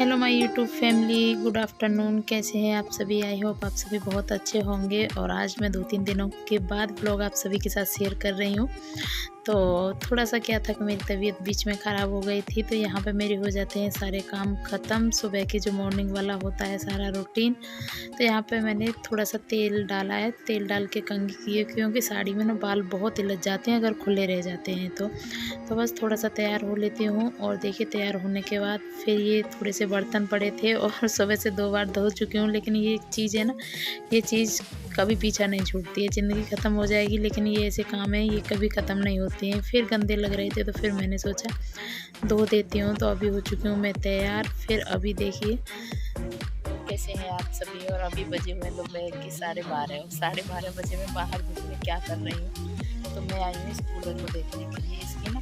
Hello my YouTube family, good afternoon. कैसे हैं आप सभी? आई होप आप सभी बहुत अच्छे होंगे। और आज मैं 2-3 दिनों के बाद ब्लॉग आप सभी के साथ शेयर कर रही हूँ। तो थोड़ा-सा क्या था कि मेरी तबीयत बीच में ख़राब हो गई थी, तो यहाँ पे मेरे हो जाते हैं सारे काम ख़त्म। सुबह के जो मॉर्निंग वाला होता है सारा रूटीन, तो यहाँ पे मैंने थोड़ा-सा तेल डाला है। तेल डाल के कंघी की है, क्योंकि साड़ी में ना बाल बहुत उलझ जाते हैं अगर खुले रह जाते हैं तो। बस थोड़ा-सा तैयार हो लेती हूँ। और देखिए, तैयार होने के बाद फिर ये थोड़े से बर्तन पड़े थे और सुबह से 2 बार धो चुकी हूँ। लेकिन ये एक चीज़ है ना, ये चीज़ कभी पीछा नहीं छूटती है। ज़िंदगी ख़त्म हो जाएगी, लेकिन ये ऐसे काम हैं, ये कभी ख़त्म नहीं होते हैं। फिर गंदे लग रहे थे, तो फिर मैंने सोचा धो देती हूँ। तो अभी हो चुकी हूँ मैं तैयार। फिर अभी देखिए कैसे हैं आप सभी। और अभी बजे हुए दोपहर के 12:30 और 12:30 बजे मैं बाहर घूम में क्या कर रही हूँ। तो मैं आई हूँ इस कूलर को देखने के लिए। इसकी ना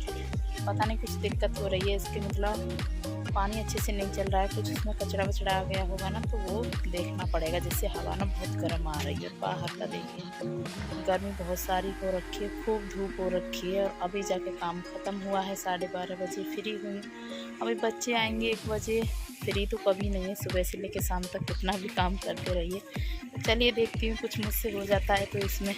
पता नहीं कुछ दिक्कत हो रही है। इसके मतलब पानी अच्छे से नहीं चल रहा है, कुछ उसमें कचरा वचड़ा आ गया होगा ना, तो वो देखना पड़ेगा। जिससे हवा ना बहुत गर्म आ रही है। बाहर का देखिए, गर्मी बहुत सारी हो रखी है, खूब धूप हो रखी है। और अभी जाके काम ख़त्म हुआ है, 12:30 बजे फ्री हुई। अभी बच्चे आएंगे 1 बजे। फ्री तो कभी नहीं है, सुबह से लेकर शाम तक कितना भी काम करते रहिए। तो चलिए देखती हूँ कुछ मुझसे हो जाता है। तो इसमें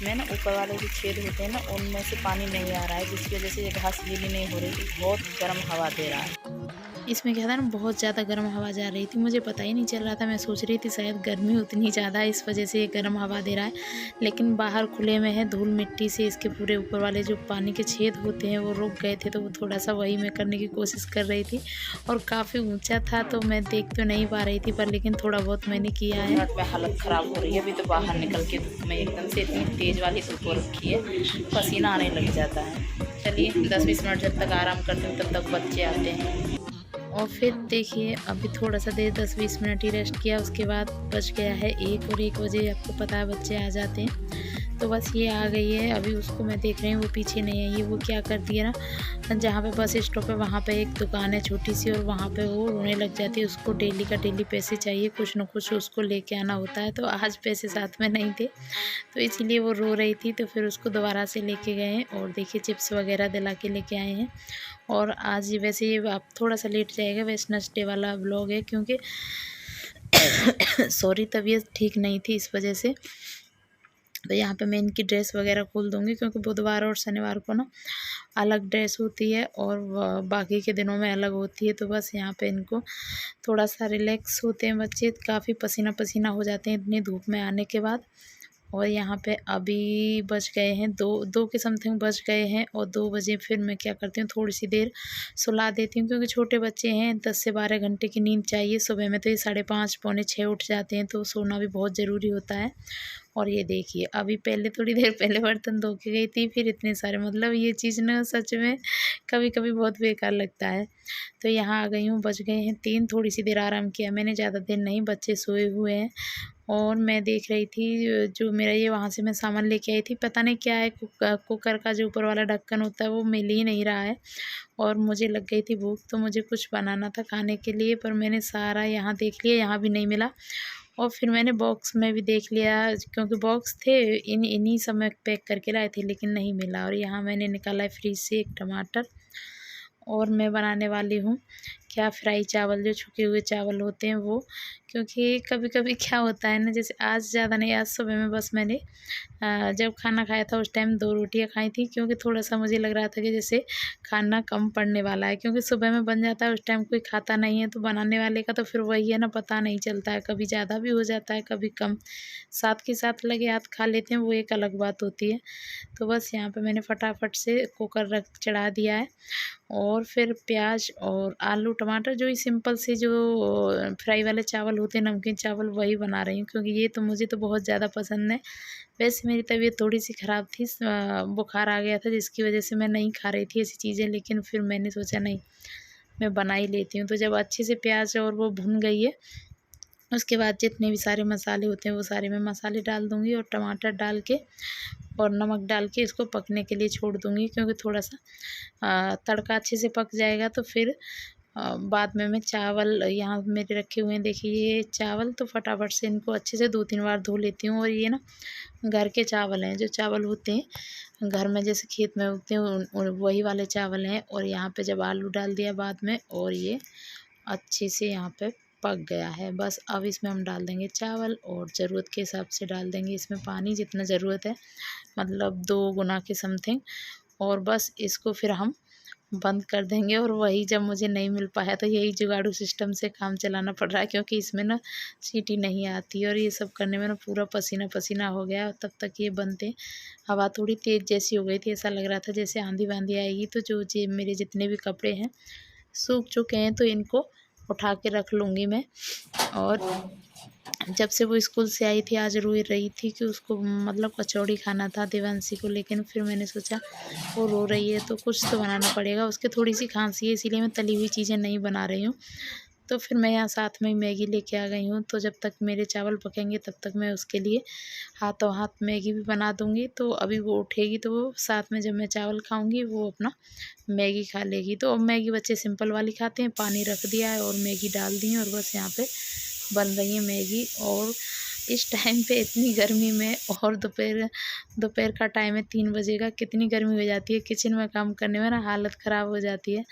ना ऊपर वाले जो छेद होते हैं ना, उनमें से पानी नहीं आ रहा है, जिसकी वजह से ये घास गीली नहीं हो रही थी। बहुत गर्म हवा दे रहा है। इसमें क्या था ना, बहुत ज़्यादा गर्म हवा जा रही थी, मुझे पता ही नहीं चल रहा था। मैं सोच रही थी शायद गर्मी उतनी ज़्यादा है, इस वजह से ये गर्म हवा दे रहा है। लेकिन बाहर खुले में है, धूल मिट्टी से इसके पूरे ऊपर वाले जो पानी के छेद होते हैं वो रुक गए थे। तो वो थोड़ा-सा वही मैं करने की कोशिश कर रही थी। और काफ़ी ऊँचा था, तो मैं देख तो नहीं पा रही थी, पर लेकिन थोड़ा बहुत मैंने किया है। मिनट में हालत ख़राब हो रही है। अभी तो बाहर निकल के धूप में एकदम से इतनी तेज़ वाली धूप हो रखी है, पसीना आने लग जाता है। चलिए 10-20 मिनट जब तक आराम करती हूँ, तब तक बच्चे आते हैं। और फिर देखिए, अभी थोड़ा-सा देर 10-20 मिनट ही रेस्ट किया। उसके बाद बज गया है 1 और 1 बजे आपको पता है बच्चे आ जाते हैं। तो बस ये आ गई है। अभी उसको मैं देख रही हूँ, वो पीछे नहीं आई है। वो क्या करती है ना, जहाँ पे बस स्टॉप है वहाँ पे एक दुकान है छोटी-सी, और वहाँ पे वो रोने लग जाती है। उसको डेली का डेली पैसे चाहिए, कुछ न कुछ उसको लेके आना होता है। तो आज पैसे साथ में नहीं थे, तो इसीलिए वो रो रही थी। तो फिर उसको दोबारा से लेके गए हैं, और देखिए चिप्स वगैरह दिला के लेके आए हैं। और आज वैसे ये अब थोड़ा-सा लेट जाएगा, वेडनेसडे वाला व्लॉग है, क्योंकि सॉरी, तबीयत ठीक नहीं थी इस वजह से। तो यहाँ पे मैं इनकी ड्रेस वगैरह खोल दूँगी, क्योंकि बुधवार और शनिवार को ना अलग ड्रेस होती है और बाकी के दिनों में अलग होती है। तो बस यहाँ पे इनको थोड़ा-सा रिलैक्स होते हैं बच्चे, काफ़ी पसीना-पसीना हो जाते हैं इतनी धूप में आने के बाद। और यहाँ पे अभी बज गए हैं 2 के समथिंग बज गए हैं। और 2 बजे फिर मैं क्या करती हूँ, थोड़ी-सी देर सुला देती हूँ, क्योंकि छोटे बच्चे हैं, 10 से 12 घंटे की नींद चाहिए। सुबह में तो ये 5:30 पौने 6 उठ जाते हैं, तो सोना भी बहुत ज़रूरी होता है। और ये देखिए, अभी पहले थोड़ी देर पहले बर्तन धो के गई थी, फिर इतने सारे, मतलब ये चीज़ ना सच में कभी-कभी बहुत बेकार लगता है। तो यहाँ आ गई हूँ, बज गए हैं 3। थोड़ी-सी देर आराम किया मैंने, ज़्यादा देर नहीं, बच्चे सोए हुए हैं। और मैं देख रही थी जो मेरा ये वहाँ से मैं सामान लेके आई थी, पता नहीं क्या है, कुकर का जो ऊपर वाला ढक्कन होता है वो मिल ही नहीं रहा है। और मुझे लग गई थी भूख, तो मुझे कुछ बनाना था खाने के लिए, पर मैंने सारा यहाँ देख लिया, यहाँ भी नहीं मिला। और फिर मैंने बॉक्स में भी देख लिया, क्योंकि बॉक्स थे, इन्हीं सब में पैक करके लाए थे, लेकिन नहीं मिला। और यहाँ मैंने निकाला है फ्रिज से एक टमाटर, और मैं बनाने वाली हूँ क्या, फ्राई चावल, जो छुके हुए चावल होते हैं वो। क्योंकि कभी-कभी क्या होता है ना, जैसे आज ज़्यादा नहीं, आज सुबह में बस मैंने जब खाना खाया था उस टाइम 2 रोटियाँ खाई थी, क्योंकि थोड़ा-सा मुझे लग रहा था कि जैसे खाना कम पड़ने वाला है, क्योंकि सुबह में बन जाता है, उस टाइम कोई खाता नहीं है, तो बनाने वाले का तो फिर वही है ना, पता नहीं चलता है, कभी ज़्यादा भी हो जाता है, कभी कम। साथ के साथ लगे हाथ खा लेते हैं, वो एक अलग बात होती है। तो बस यहाँ पे मैंने फटाफट से कुकर रख चढ़ा दिया है। और फिर प्याज और आलू टमाटर, जो ही सिंपल से जो फ्राई वाले चावल होते हैं, नमकीन चावल, वही बना रही हूँ, क्योंकि ये तो मुझे तो बहुत ज़्यादा पसंद है। वैसे मेरी तबीयत थोड़ी-सी ख़राब थी, बुखार आ गया था, जिसकी वजह से मैं नहीं खा रही थी ऐसी चीज़ें, लेकिन फिर मैंने सोचा नहीं, मैं बना ही लेती हूँ। तो जब अच्छे से प्याज और वो भुन गई है, उसके बाद जितने भी सारे मसाले होते हैं वो सारे मैं मसाले डाल दूँगी, और टमाटर डाल के और नमक डाल के इसको पकने के लिए छोड़ दूँगी, क्योंकि थोड़ा-सा तड़का अच्छे से पक जाएगा, तो फिर बाद में मैं चावल यहाँ मेरे रखे हुए हैं, देखिए ये चावल, तो फटाफट से इनको अच्छे से 2-3 बार धो लेती हूँ। और ये ना घर के चावल हैं, जो चावल होते हैं घर में जैसे खेत में उगते हैं वही वाले चावल हैं। और यहाँ पे जब आलू डाल दिया बाद में, और ये अच्छे से यहाँ पे पक गया है। बस अब इसमें हम डाल देंगे चावल, और ज़रूरत के हिसाब से डाल देंगे इसमें पानी, जितना ज़रूरत है, मतलब 2 गुना के समथिंग। और बस इसको फिर हम बंद कर देंगे। और वही जब मुझे नहीं मिल पाया तो यही जुगाड़ू सिस्टम से काम चलाना पड़ रहा है, क्योंकि इसमें ना सीटी नहीं आती। और ये सब करने में ना पूरा पसीना पसीना हो गया। तब तक ये बनते, हवा थोड़ी तेज़ जैसी हो गई थी, ऐसा लग रहा था जैसे आंधी वांधी आएगी। तो जो जी मेरे जितने भी कपड़े हैं सूख चुके हैं, तो इनको उठा के रख लूँगी मैं। और जब से वो स्कूल से आई थी आज रो रही थी कि उसको मतलब कचौड़ी खाना था देवांशी को, लेकिन फिर मैंने सोचा वो रो रही है तो कुछ तो बनाना पड़ेगा। उसके थोड़ी सी खांसी है, इसीलिए मैं तली हुई चीज़ें नहीं बना रही हूँ। तो फिर मैं यहाँ साथ में मैगी लेके आ गई हूँ। तो जब तक मेरे चावल पकेंगे तब तक मैं उसके लिए हाथों हाथ मैगी भी बना दूँगी। तो अभी वो उठेगी तो वो साथ में जब मैं चावल खाऊँगी वो अपना मैगी खा लेगी। तो अब मैगी बच्चे सिंपल वाली खाते हैं, पानी रख दिया है और मैगी डाल दी है, और बस यहाँ पे बन रही है मैगी। और इस टाइम पे इतनी गर्मी में, और दोपहर दोपहर का टाइम है 3 बजे का, कितनी गर्मी हो जाती है किचन में काम करने में ना, हालत ख़राब हो जाती है।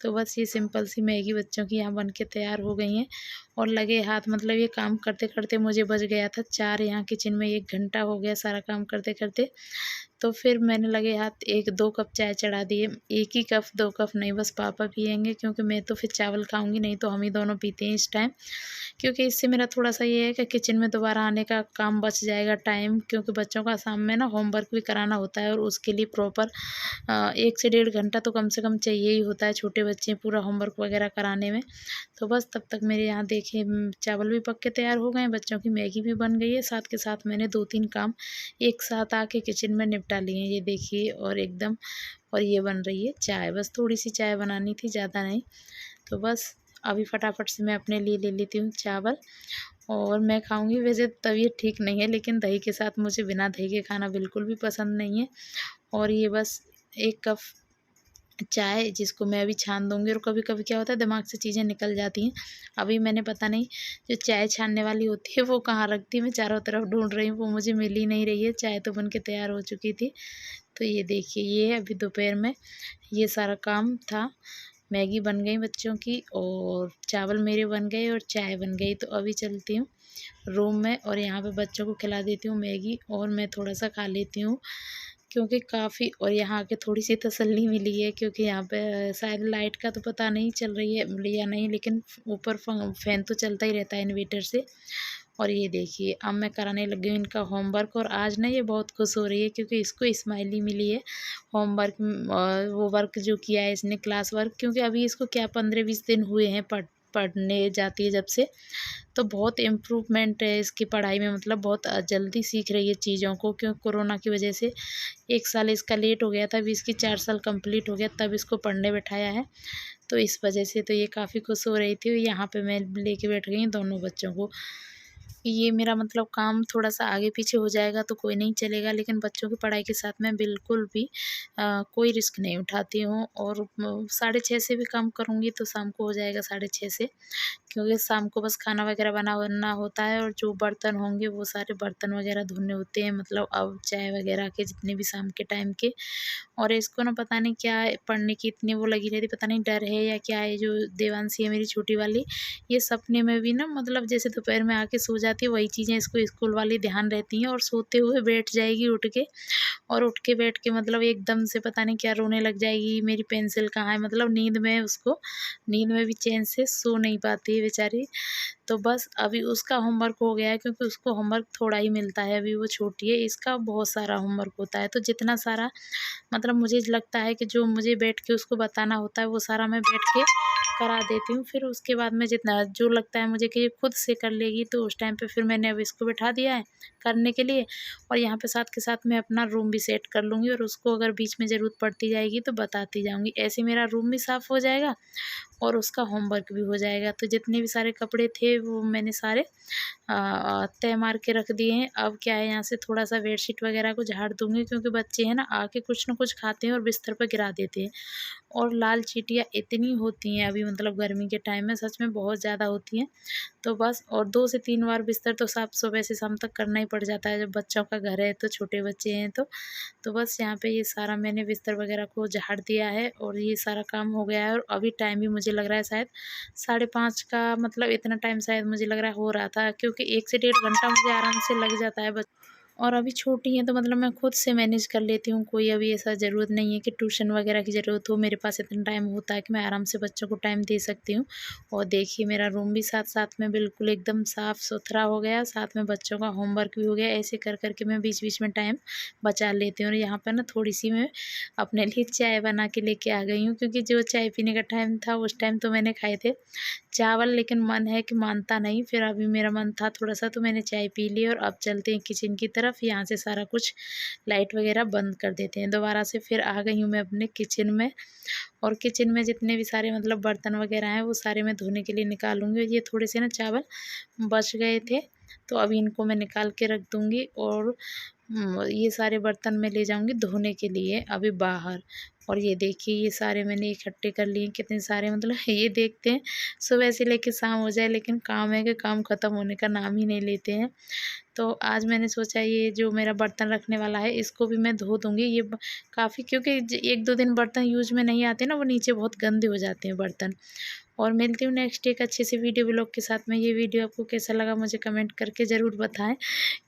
तो बस ये सिंपल सी मैगी बच्चों की यहाँ बन के तैयार हो गई हैं। और लगे हाथ, मतलब ये काम करते करते मुझे बज गया था 4, यहाँ किचन में 1 घंटा हो गया सारा काम करते करते। तो फिर मैंने लगे हाथ 1-2 कप चाय चढ़ा दिए। 1 ही कप 2 कप नहीं, बस पापा पिएंगे, क्योंकि मैं तो फिर चावल खाऊंगी नहीं, तो हम ही दोनों पीते हैं इस टाइम। क्योंकि इससे मेरा थोड़ा-सा ये है कि किचन में दोबारा आने का काम बच जाएगा टाइम, क्योंकि बच्चों का शाम में ना होमवर्क भी कराना होता है, और उसके लिए प्रॉपर 1 से 1.5 घंटा तो कम से कम चाहिए ही होता है, छोटे बच्चे हैं, पूरा होमवर्क वगैरह कराने में। तो बस तब तक मेरे यहाँ देखिए चावल भी पक के तैयार हो गए हैं, बच्चों की मैगी भी बन गई है, साथ के साथ मैंने 2-3 काम एक साथ आके किचन में निपटा लिए हैं, ये देखिए। और एकदम, और ये बन रही है चाय, बस थोड़ी-सी चाय बनानी थी, ज़्यादा नहीं। तो बस अभी फटाफट से मैं अपने लिए ले लेती हूँ चावल, और मैं खाऊँगी। वैसे तबीयत ठीक नहीं है, लेकिन दही के साथ मुझे बिना दही के खाना बिल्कुल भी पसंद नहीं है। और ये बस 1 कप चाय, जिसको मैं अभी छान दूँगी। और कभी-कभी क्या होता है दिमाग से चीज़ें निकल जाती हैं। अभी मैंने पता नहीं जो चाय छानने वाली होती है वो कहाँ रख दी, मैं चारों तरफ ढूँढ रही हूँ, वो मुझे मिल ही नहीं रही है। चाय तो बन के तैयार हो चुकी थी। तो ये देखिए, ये है अभी दोपहर में ये सारा काम था। मैगी बन गई बच्चों की, और चावल मेरे बन गए, और चाय बन गई। तो अभी चलती हूँ रूम में, और यहाँ पे बच्चों को खिला देती हूँ मैगी, और मैं थोड़ा-सा खा लेती हूँ, क्योंकि काफ़ी, और यहाँ आके थोड़ी-सी तसल्ली मिली है, क्योंकि यहाँ पे शायद लाइट का तो पता नहीं चल रही है या नहीं, लेकिन ऊपर फ़ैन तो चलता ही रहता है इन्वर्टर से। और ये देखिए अब मैं कराने लगी हूँ इनका होमवर्क। और आज ना ये बहुत खुश हो रही है, क्योंकि इसको स्माइली मिली है होमवर्क, वो वर्क जो किया है इसने, क्लास वर्क। क्योंकि अभी इसको क्या 15-20 दिन हुए हैं पढ़ने जाती है जब से, तो बहुत इम्प्रूवमेंट है इसकी पढ़ाई में, मतलब बहुत जल्दी सीख रही है चीज़ों को। क्योंकि कोरोना की वजह से 1 साल इसका लेट हो गया था, अभी इसकी 4 साल कंप्लीट हो गया तब इसको पढ़ने बैठाया है। तो इस वजह से तो ये काफ़ी खुश हो रही थी। यहाँ पे मैं लेके बैठ गई हूँ दोनों बच्चों को। ये मेरा मतलब काम थोड़ा-सा आगे पीछे हो जाएगा तो कोई नहीं चलेगा, लेकिन बच्चों की पढ़ाई के साथ मैं बिल्कुल भी कोई रिस्क नहीं उठाती हूँ। और 6:30 से भी काम करूँगी तो शाम को हो जाएगा 6:30 से, क्योंकि शाम को बस खाना वगैरह बनाना होता है, और जो बर्तन होंगे वो सारे बर्तन वगैरह धोने होते हैं, मतलब अब चाय वगैरह के जितने भी शाम के टाइम के। और इसको ना पता नहीं क्या है, पढ़ने की इतनी वो लगी रहती, पता नहीं डर है या क्या है। जो देवांशी है मेरी छोटी वाली, ये सपने में भी ना, मतलब जैसे दोपहर में आके सो जाती है, वही चीज़ें इसको स्कूल वाली ध्यान रहती हैं, और सोते हुए बैठ जाएगी उठ के, और उठ के बैठ के मतलब एकदम से पता नहीं क्या रोने लग जाएगी, मेरी पेंसिल कहाँ है, मतलब नींद में उसको, नींद में भी चैन से सो नहीं पाती है बेचारी। तो बस अभी उसका होमवर्क हो गया है, क्योंकि उसको होमवर्क थोड़ा ही मिलता है, अभी वो छोटी है, इसका बहुत सारा होमवर्क होता है। तो जितना सारा मतलब मुझे लगता है कि जो मुझे बैठ के उसको बताना होता है वो सारा मैं बैठ के करा देती हूँ। फिर उसके बाद में जितना जो लगता है मुझे कि ये खुद से कर लेगी, तो उस टाइम पे फिर मैंने अब इसको बिठा दिया है करने के लिए। और यहाँ पे साथ के साथ मैं अपना रूम भी सेट कर लूँगी, और उसको अगर बीच में ज़रूरत पड़ती जाएगी तो बताती जाऊँगी। ऐसे मेरा रूम भी साफ़ हो जाएगा, और उसका होमवर्क भी हो जाएगा। तो जितने भी सारे कपड़े थे वो मैंने सारे तह मार के रख दिए हैं। अब क्या है, यहाँ से थोड़ा-सा बेडशीट वगैरह को झाड़ दूँगी, क्योंकि बच्चे हैं ना आके कुछ न कुछ खाते हैं और बिस्तर पे गिरा देते हैं। और लाल चींटियाँ इतनी होती हैं अभी, मतलब गर्मी के टाइम में सच में बहुत ज़्यादा होती हैं। तो बस, और 2 से 3 बार बिस्तर तो साफ़ सुबह से शाम तक करना ही पड़ जाता है, जब बच्चों का घर है तो, छोटे बच्चे हैं तो। तो बस यहाँ पे ये सारा मैंने बिस्तर वगैरह को झाड़ दिया है और ये सारा काम हो गया है। और अभी टाइम भी मुझे लग रहा है शायद 5:30 का, मतलब इतना टाइम शायद मुझे लग रहा है हो रहा था, क्योंकि 1 से 1.5 घंटा मुझे आराम से लग जाता है। और अभी छोटी हैं तो मतलब मैं खुद से मैनेज कर लेती हूँ, कोई अभी ऐसा ज़रूरत नहीं है कि ट्यूशन वगैरह की ज़रूरत हो। मेरे पास इतना टाइम होता है कि मैं आराम से बच्चों को टाइम दे सकती हूँ। और देखिए मेरा रूम भी साथ-साथ में बिल्कुल एकदम साफ़-सुथरा हो गया, साथ में बच्चों का होमवर्क भी हो गया। ऐसे कर के मैं बीच-बीच में टाइम बचा लेती हूँ। और यहाँ पर ना थोड़ी-सी मैं अपने लिए चाय बना के लेके आ गई हूँ, क्योंकि जो चाय पीने का टाइम था उस टाइम तो मैंने खाए थे चावल, लेकिन मन है कि मानता नहीं। फिर अभी मेरा मन था थोड़ा-सा, तो मैंने चाय पी ली। और अब चलते हैं किचन की तरफ, यहाँ से सारा कुछ लाइट वगैरह बंद कर देते हैं। दोबारा से फिर आ गई हूँ मैं अपने किचन में। और किचन में जितने भी सारे मतलब बर्तन वगैरह हैं वो सारे मैं धोने के लिए निकालूँगी। और ये थोड़े से ना चावल बच गए थे, तो अभी इनको मैं निकाल के रख दूँगी। और ये सारे बर्तन मैं ले जाऊँगी धोने के लिए अभी बाहर। और ये देखिए ये सारे मैंने इकट्ठे कर लिए, कितने सारे, मतलब ये देखते हैं सुबह से लेके शाम हो जाए, लेकिन काम है कि काम ख़त्म होने का नाम ही नहीं लेते हैं। तो आज मैंने सोचा ये जो मेरा बर्तन रखने वाला है इसको भी मैं धो दूँगी। ये काफ़ी, क्योंकि 1-2 दिन बर्तन यूज़ में नहीं आते ना, वो नीचे बहुत गंदे हो जाते हैं बर्तन। और मिलती हूँ नेक्स्ट एक अच्छे से वीडियो ब्लॉग के साथ में। ये वीडियो आपको कैसा लगा मुझे कमेंट करके ज़रूर बताएं,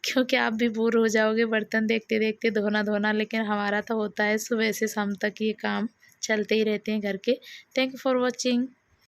क्योंकि आप भी बोर हो जाओगे बर्तन देखते देखते धोना, लेकिन हमारा तो होता है सुबह से शाम तक ये काम चलते ही रहते हैं घर के। Thank you for watching.